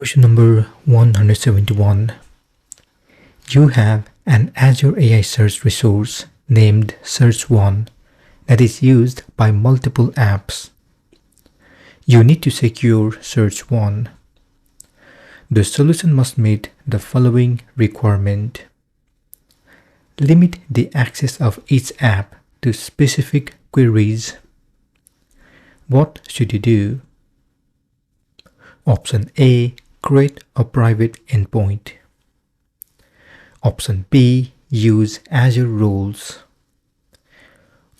Question number 171. You have an Azure AI Search resource named Search 1 that is used by multiple apps. You need to secure Search 1. The solution must meet the following requirement. Limit the access of each app to specific queries. What should you do? Option A. Create a private endpoint. Option B. Use Azure roles.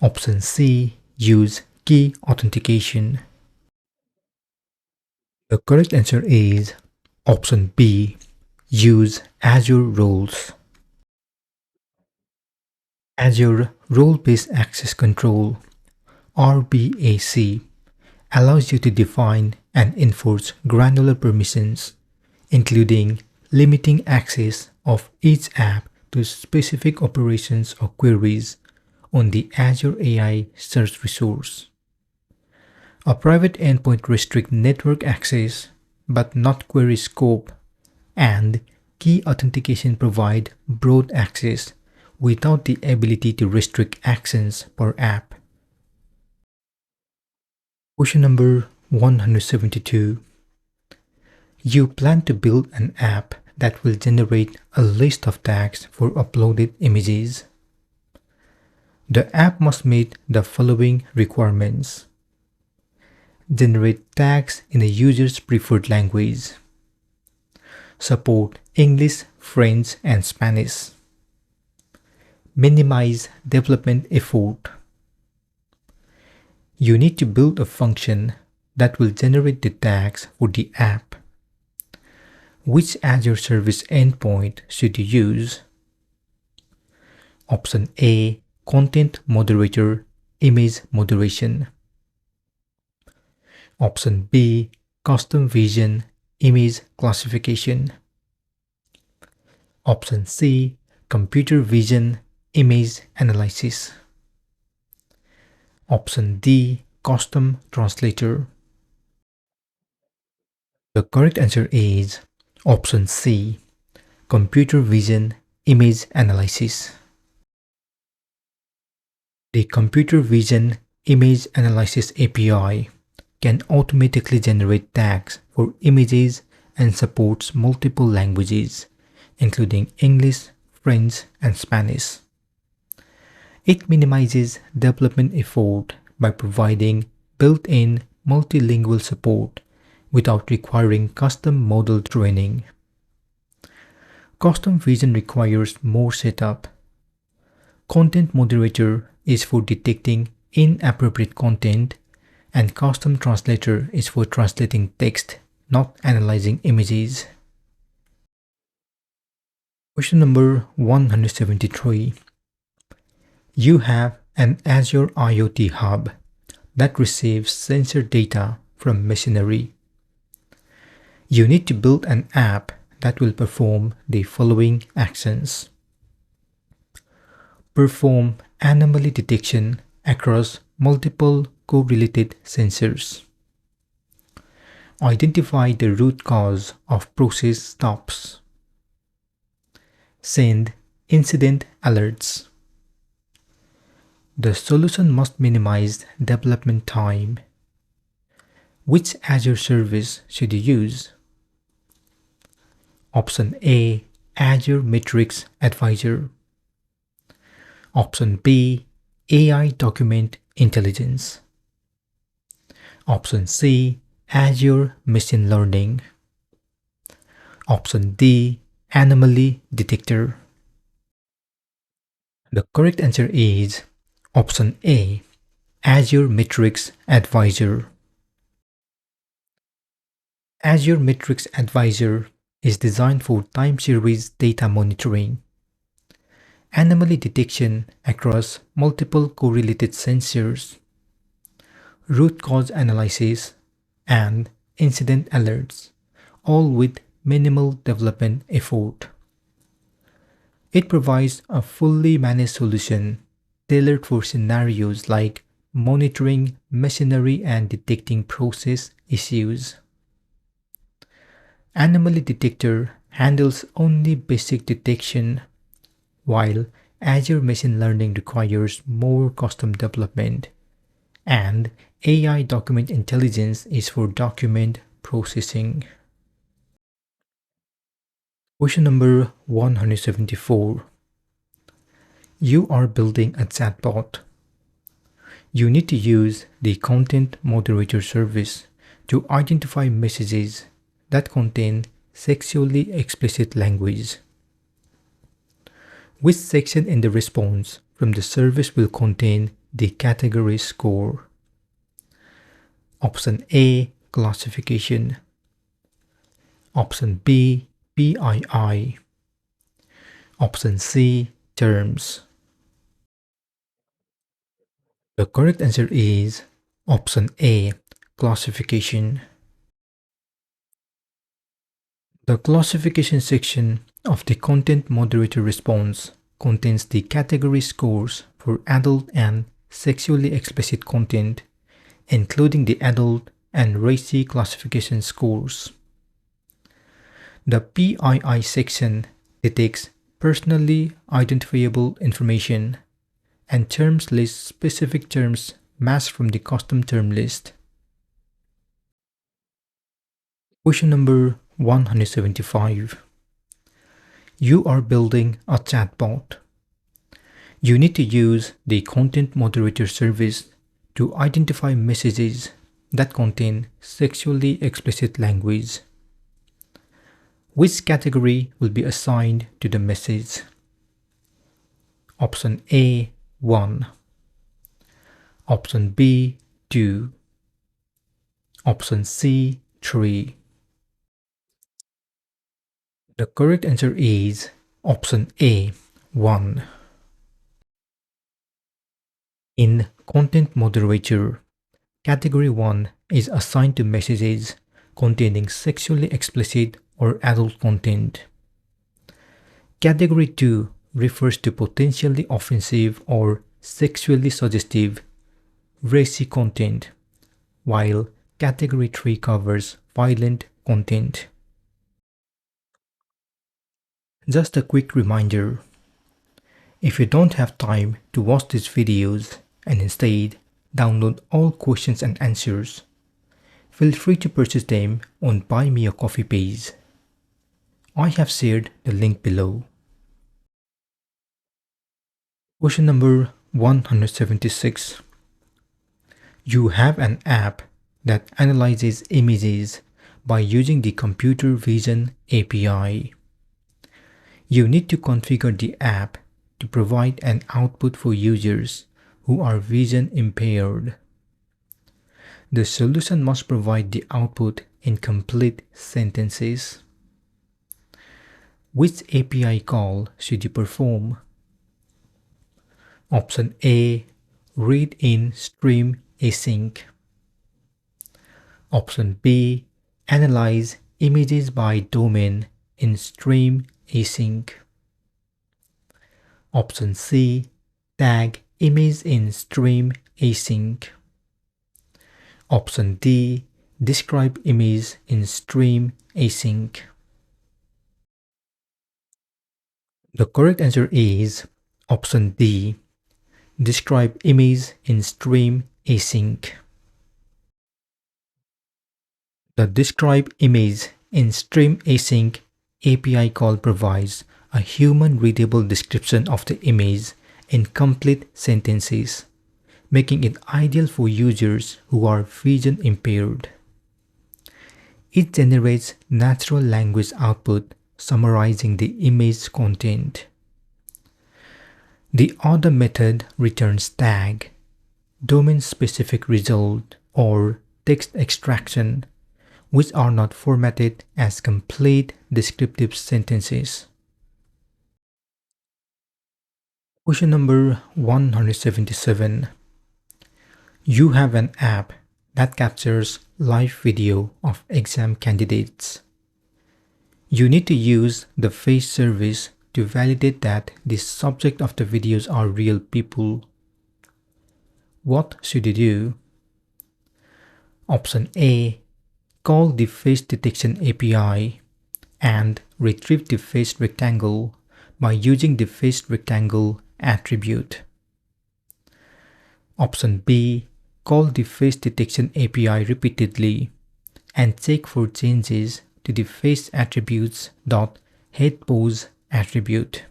Option C. Use key authentication. The correct answer is option B. Use Azure roles. Azure Role-Based Access Control (RBAC) allows you to define and enforce granular permissions, including limiting access of each app to specific operations or queries on the Azure AI Search resource. A private endpoint restricts network access but not query scope, and key authentication provides broad access without the ability to restrict actions per app. Question number 172. You plan to build an app that will generate a list of tags for uploaded images. The app must meet the following requirements. Generate tags in a user's preferred language. Support English, French, and Spanish. Minimize development effort. You need to build a function that will generate the tags for the app. Which Azure Service endpoint should you use? Option A. Content Moderator, Image Moderation. Option B. Custom Vision, Image Classification. Option C. Computer Vision, Image Analysis. Option D. Custom Translator. The correct answer is option C. Computer Vision, Image Analysis. The Computer Vision Image Analysis API can automatically generate tags for images and supports multiple languages, including English, French, and Spanish. It minimizes development effort by providing built-in multilingual support without requiring custom model training. Custom Vision requires more setup. Content Moderator is for detecting inappropriate content, and Custom Translator is for translating text, not analyzing images. Question number 173. You have an Azure IoT Hub that receives sensor data from machinery. You need to build an app that will perform the following actions. Perform anomaly detection across multiple correlated sensors. Identify the root cause of process stops. Send incident alerts. The solution must minimize development time. Which Azure service should you use? Option A. Azure Metrics Advisor. Option B. AI Document Intelligence. Option C. Azure Machine Learning. Option D. Anomaly Detector. The correct answer is option A. Azure Metrics Advisor. Azure Metrics Advisor is designed for time series data monitoring, anomaly detection across multiple correlated sensors, root cause analysis, and incident alerts, all with minimal development effort. It provides a fully managed solution tailored for scenarios like monitoring machinery and detecting process issues. Anomaly detector handles only basic detection, while Azure Machine Learning requires more custom development, and AI Document Intelligence is for document processing. Question number 174. You are building a chatbot. You need to use the Content Moderator service to identify messages that contain sexually explicit language. Which section in the response from the service will contain the category score? Option A, classification. Option B, PII. Option C, terms. The correct answer is option A, classification. The classification section of the content moderator response contains the category scores for adult and sexually explicit content, including the adult and racy classification scores. The PII section detects personally identifiable information, and terms lists specific terms masked from the custom term list. Question number 175. You are building a chatbot. You need to use the Content Moderator service to identify messages that contain sexually explicit language. Which category will be assigned to the message? Option A, 1. Option B, 2. Option C, 3. The correct answer is option A, 1. In Content Moderator, Category 1 is assigned to messages containing sexually explicit or adult content. Category 2 refers to potentially offensive or sexually suggestive, racy content, while Category 3 covers violent content. Just a quick reminder, if you don't have time to watch these videos and instead download all questions and answers, feel free to purchase them on Buy Me a Coffee page. I have shared the link below. Question number 176. You have an app that analyzes images by using the Computer Vision API. You need to configure the app to provide an output for users who are vision impaired. The solution must provide the output in complete sentences. Which API call should you perform? Option A, read in stream async. Option B, analyze images by domain in stream async. Option C, tag image in stream async. Option D, describe image in stream async. The correct answer is option D, describe image in stream async. The describe image in stream async API call provides a human-readable description of the image in complete sentences, making it ideal for users who are vision impaired. It generates natural language output summarizing the image content. The other method returns tag, domain-specific result, or text extraction, which are not formatted as complete descriptive sentences. Question number 177. You have an app that captures live video of exam candidates. You need to use the face service to validate that the subject of the videos are real people. What should you do? Option A, call the face detection API. and retrieve the faced rectangle by using the faced rectangle attribute. Option B. Call the face detection API repeatedly and check for changes to the face attributes head pose attribute.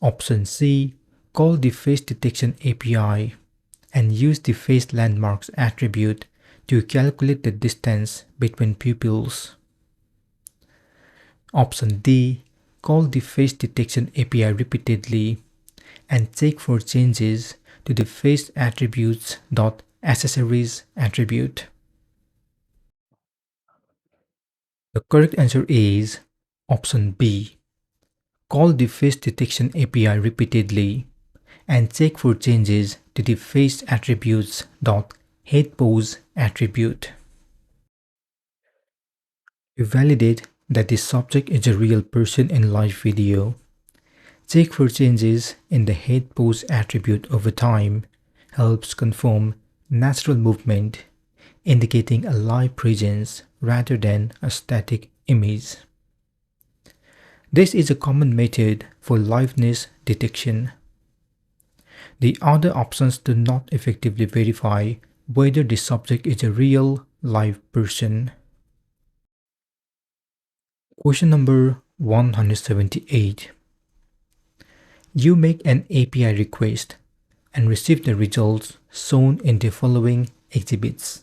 Option C. Call the face detection API and use the face landmarks attribute to calculate the distance between pupils. Option D. Call the face detection API repeatedly and check for changes to the face attributes accessories attribute. The correct answer is option B. Call the face detection API repeatedly and check for changes to the face attributes head pose attribute. To validate that the subject is a real person in live video, check for changes in the head pose attribute over time helps confirm natural movement, indicating a live presence rather than a static image. This is a common method for liveness detection. The other options do not effectively verify whether the subject is a real live person. Question number 178. You make an API request and receive the results shown in the following exhibits.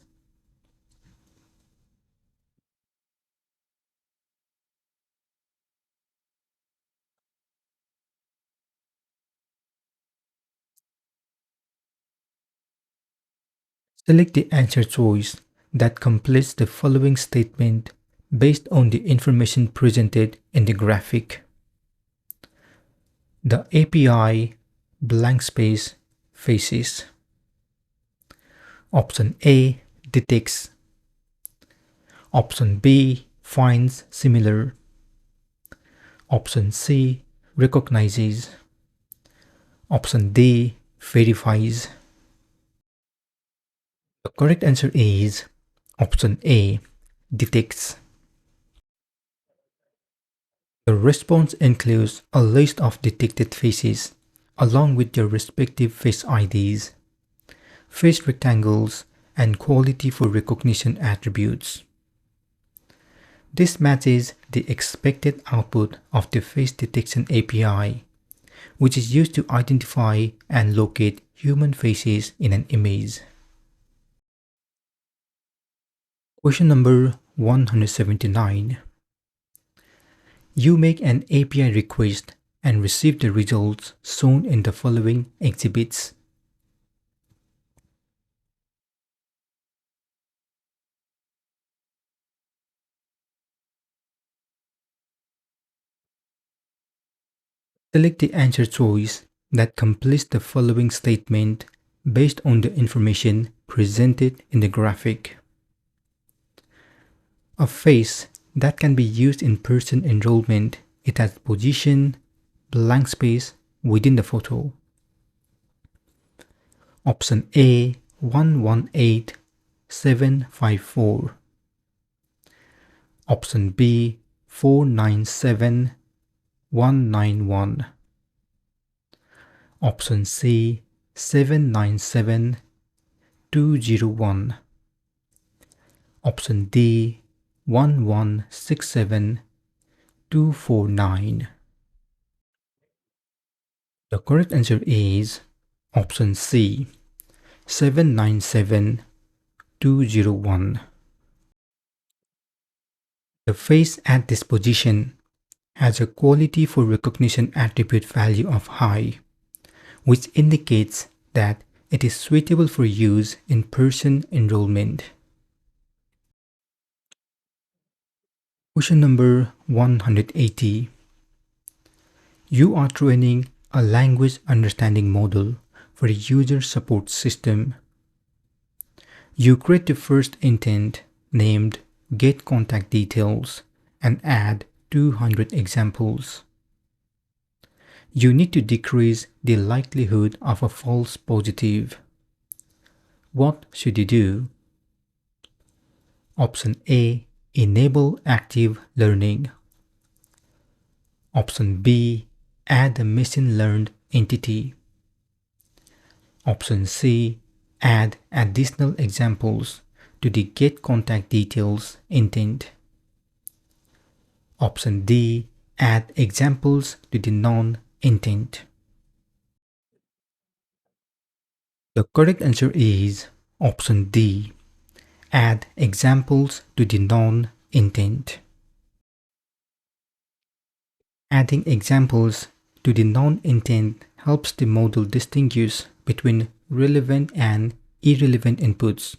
Select the answer choice that completes the following statement based on the information presented in the graphic. The API blank space faces. Option A detects. Option B finds similar. Option C recognizes. Option D verifies. The correct answer is option A detects. The response includes a list of detected faces along with their respective face IDs, face rectangles, and quality for recognition attributes. This matches the expected output of the face detection API, which is used to identify and locate human faces in an image. Question number 179. You make an API request and receive the results shown in the following exhibits. Select the answer choice that completes the following statement based on the information presented in the graphic. A face that can be used in person enrollment, it has position, blank space within the photo. Option A 118754. Option B 497191. Option C 797201. Option D 1167249. The correct answer is option C 797201. The face at this position has a quality for recognition attribute value of high, which indicates that it is suitable for use in person enrollment. Question number 180. You are training a language understanding model for a user support system. You create the first intent named Get Contact Details and add 200 examples. You need to decrease the likelihood of a false positive. What should you do? Option A. Enable active learning. Option B. Add a machine learned entity. Option C. Add additional examples to the get contact details intent. Option D. Add examples to the non-intent. The correct answer is option D. Add examples to the non-intent. Adding examples to the non-intent helps the model distinguish between relevant and irrelevant inputs,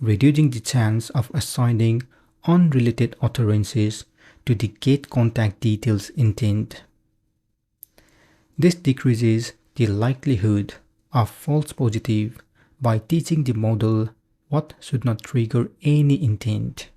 reducing the chance of assigning unrelated utterances to the get contact details intent. This decreases the likelihood of false positive by teaching the model what should not trigger any intent.